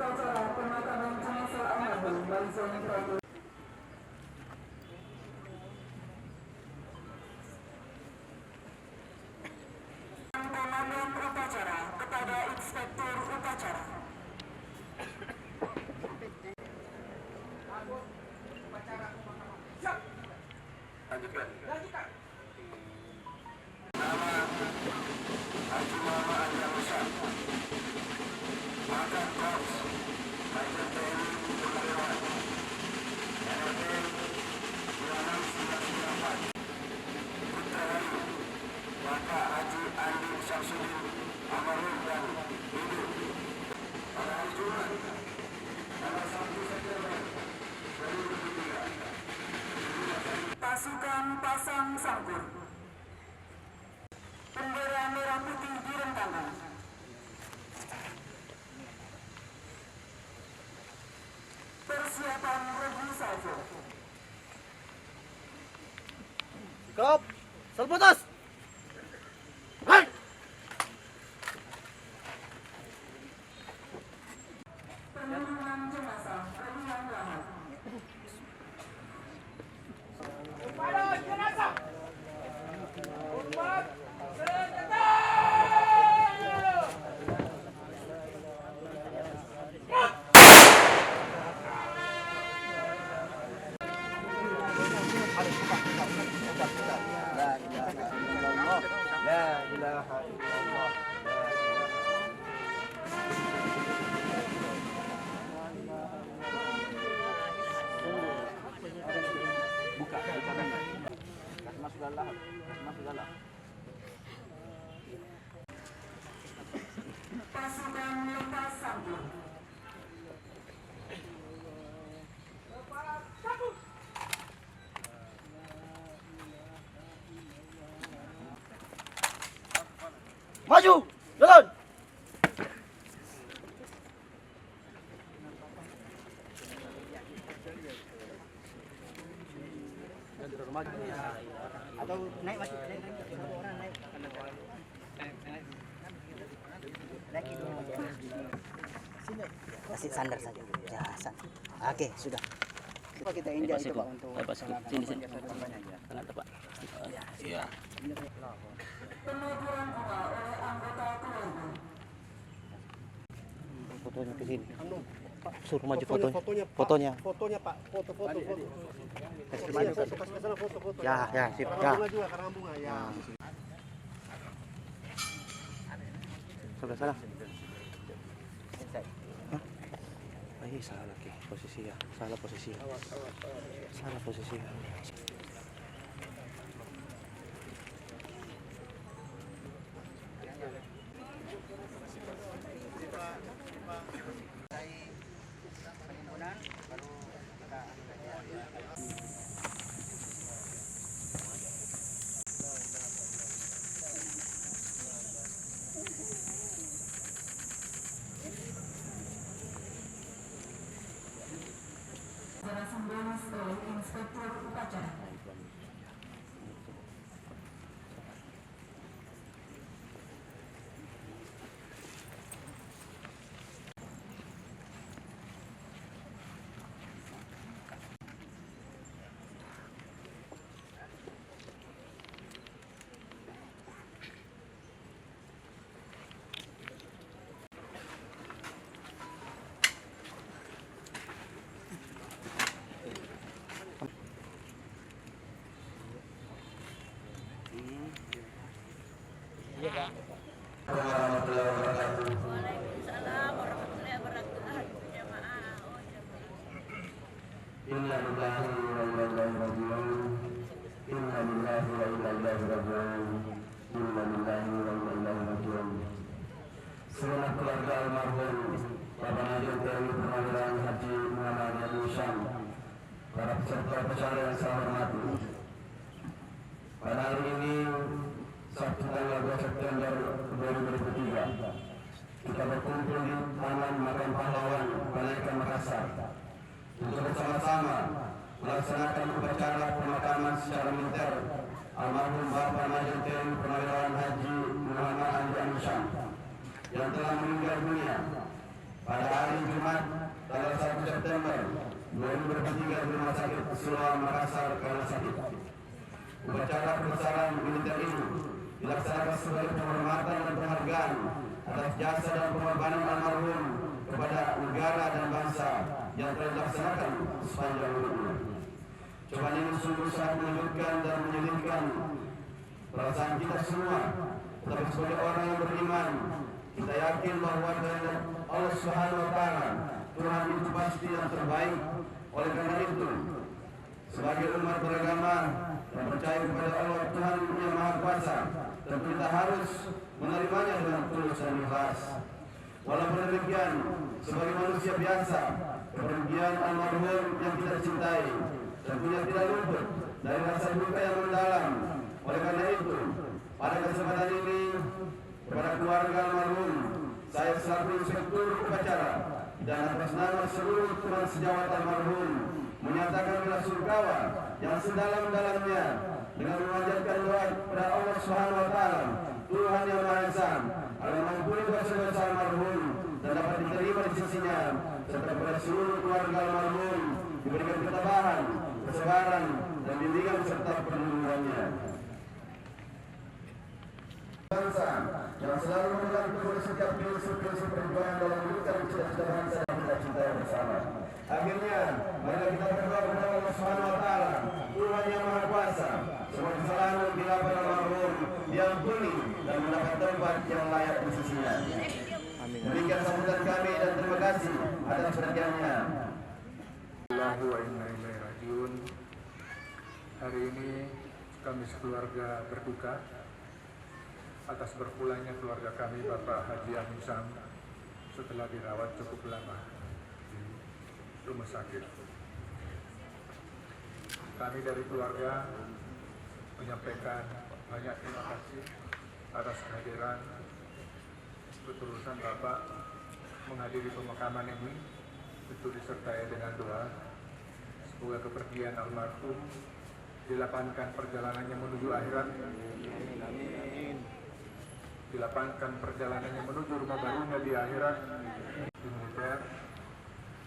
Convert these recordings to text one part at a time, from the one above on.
upacara pemakaman jenazah almarhum Baizon Prabu. Komandan upacara kepada Inspektur Upacara. Lanjutkan. Nama Haji Muhammad Al-Musa. Makan Korps Majen TNI Purnawirawan NRT 26994 Putra Wali Bapak Haji Andi Syamsuddin almarhum dan hidup pada hari Jumat tanggal 1 September 2023. Pasukan pasang sangkur. Bendera merah putih direntangkan. Persiapan regu salvo. Sikap, salvo atas. Hai. Penurunan jenazah Radian Rahmat. Kepada jenazah hormat senjata. La ilaha illallah. Buka. Masuk dalam. Pasukan lepas sambut. Maju, jalan. Atau naik masih naik satu orang naik itu sini kasih sandar saja ya oke sudah coba kita injak itu Pak untuk sini kenapa Pak Iya. Penuturan doa oleh anggota keluarga. Fotonya ke sini. Suruh maju fotonya. Fotonya Pak foto Kasih maju kan. foto Ya, sip. Ya. juga karena bunga ya. Sebelah sana. Hah? Salah lagi posisi ya. Salah posisi. Secara simbolis oleh Inspektur Upacara. Waalaikumsalam warahmatullahi wabarakatuh. Jamaah. Inna lillahi wa inna ilaihi raji'un. Inna lillahi wa inna ilaihi raji'un. Inna lillahi wa inna ilaihi raji'un. Seluruh keluarga almarhum Bapak Majen TNI Purnawirawan Haji Muhammad Al-Musa, para peserta acara yang saya hormati. Pada hari ini Sabtu tanggal 2 September 2023 kita berkumpul di Taman Makam Pahlawan Balaikan Makassar untuk bersama-sama melaksanakan upacara pemakaman secara militer almarhum Bapak Majen TNI Purnawirawan Haji Muhammad Ali Al-Musa yang telah meninggal dunia pada hari Jumat tanggal 1 September 2023 di Rumah Sakit Siloam Makassar karena sakit. Upacara perbesaran militer ini dilaksanakan sebagai penghormatan dan penghargaan atas jasa dan pengorbanan almarhum kepada negara dan bangsa yang telah dilaksanakan sepanjang hidupnya. Cobaan ini sungguh sangat menyulitkan dan menyulitkan perasaan kita semua, tetapi sebagai orang yang beriman, kita yakin bahwa kehendak Allah Subhanahu wa Ta'ala, Tuhan itu pasti yang terbaik. Oleh karena itu, sebagai umat beragama yang percaya kepada Allah Tuhan yang Maha Kuasa, tentu kita harus menerimanya dengan tulus dan ikhlas. Walaupun demikian, sebagai manusia biasa, kepergian almarhum yang kita cintai tentunya tidak luput dari rasa duka yang mendalam. Oleh karena itu, pada kesempatan ini, kepada keluarga almarhum, saya selaku inspektur upacara dan atas nama seluruh teman sejawat almarhum menyatakan bela sungkawa yang sedalam-dalamnya dengan memanjatkan doa kepada Allah Subhanahu wa Ta'ala, Tuhan yang Maha Esa, agar mengampuni dosa-dosa almarhum dan dapat diterima di sisinya, serta kepada seluruh keluarga almarhum diberikan ketabahan, kesabaran, dan bimbingan serta perlindungannya. Bangsa yang selalu mengatur setiap prinsip-prinsip perjuangan dalam mewujudkan cita-cita bangsa yang kita cintai bersama. Akhirnya, marilah kita berdoa kepada Allah Subhanahu wa Ta'ala, Tuhan yang Maha Kuasa, semua kesalahan dan khilafah almarhum diampuni dan mendapat tempat yang layak di sisinya. Demikian sambutan kami dan terima kasih atas perhatiannya. Allahu wa inna ilaihi rajiun. Hari ini kami sekeluarga berduka atas berpulangnya keluarga kami Bapak Haji Amin Sam setelah dirawat cukup lama di rumah sakit. Kami dari keluarga menyampaikan banyak terima kasih atas kehadiran ketulusan Bapak menghadiri pemakaman ini, tentu disertai dengan doa semoga kepergian almarhum dilapangkan perjalanannya menuju akhirat, dilapangkan perjalanannya menuju rumah barunya di akhirat, di militer,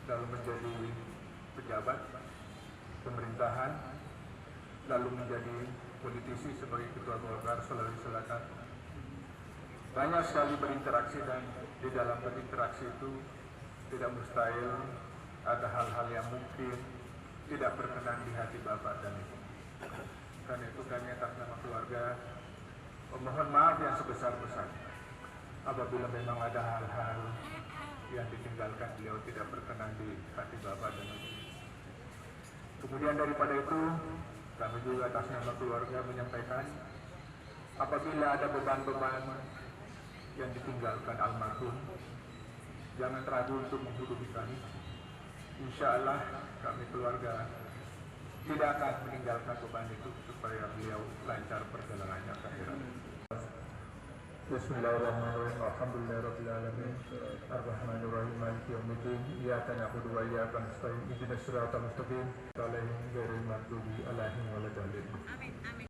lalu menjadi pejabat pemerintahan, lalu menjadi politisi sebagai ketua Golkar Sulawesi Selatan. Banyak sekali berinteraksi dan di dalam berinteraksi itu tidak mustahil ada hal-hal yang mungkin tidak berkenan di hati Bapak dan Ibu. Karena itu kami atas nama keluarga memohon maaf yang sebesar-besarnya apabila memang ada hal-hal yang ditinggalkan beliau tidak berkenan di hati Bapak dan Ibu. Kemudian daripada itu, kami juga atas nama keluarga menyampaikan apabila ada beban-beban yang ditinggalkan almarhum, jangan ragu untuk menghubungi kami. Insya Allah kami keluarga tidak akan meninggalkan beban itu supaya beliau lancar perjalanannya ke akhirat. Bismillahirrahmanirrahim. Alhamdulillahirabbil alamin. Arrahmanirrahim. Maliki yaumiddin. Iyyaka na'budu wa iyyaka nasta'in. Ihdinas siratal mustaqim. Alaihim ghairil maghdubi alaihim waladdallin.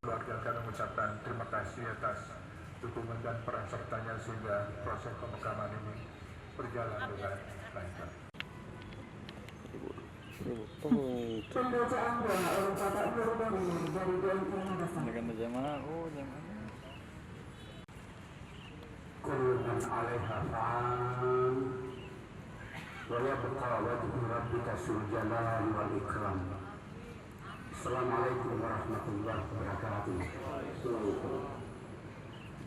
Keluarga kami mengucapkan terima kasih atas dukungan dan peran sertanya sehingga proses pemakaman ini berjalan dengan lancar. Pembacaan doa oleh Bapak Nurul dari DMI Makassar. Kulman alaiha fa'an wa yabqa wajhu rabbika sul jalali wal ikram. Assalamualaikum warahmatullahi wabarakatuh.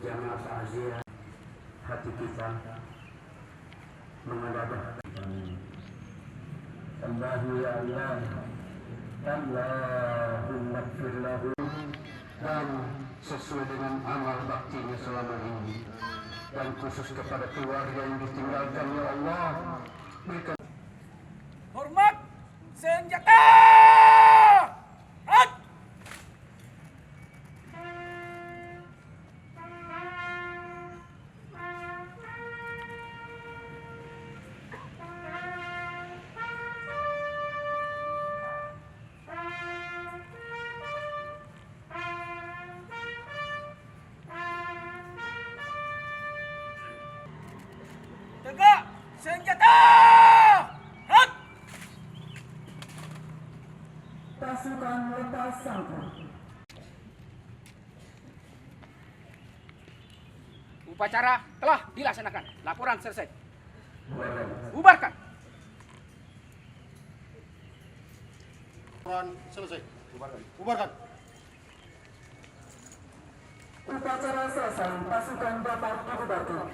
Jamaah takziah, hati kita menghadap Allahu ya Allah, Allahumma ighfir lahu, dan sesuai dengan amal baktinya selama ini, dan khusus kepada keluarga yang ditinggalkan, ya Allah, berikan Hormat senjata! Rat! senjata! Hot! Pasukan lepas sangka. Upacara telah dilaksanakan. Laporan selesai. Bubarkan. Laporan selesai. Bubarkan. Upacara selesai. Pasukan dapat dibubarkan.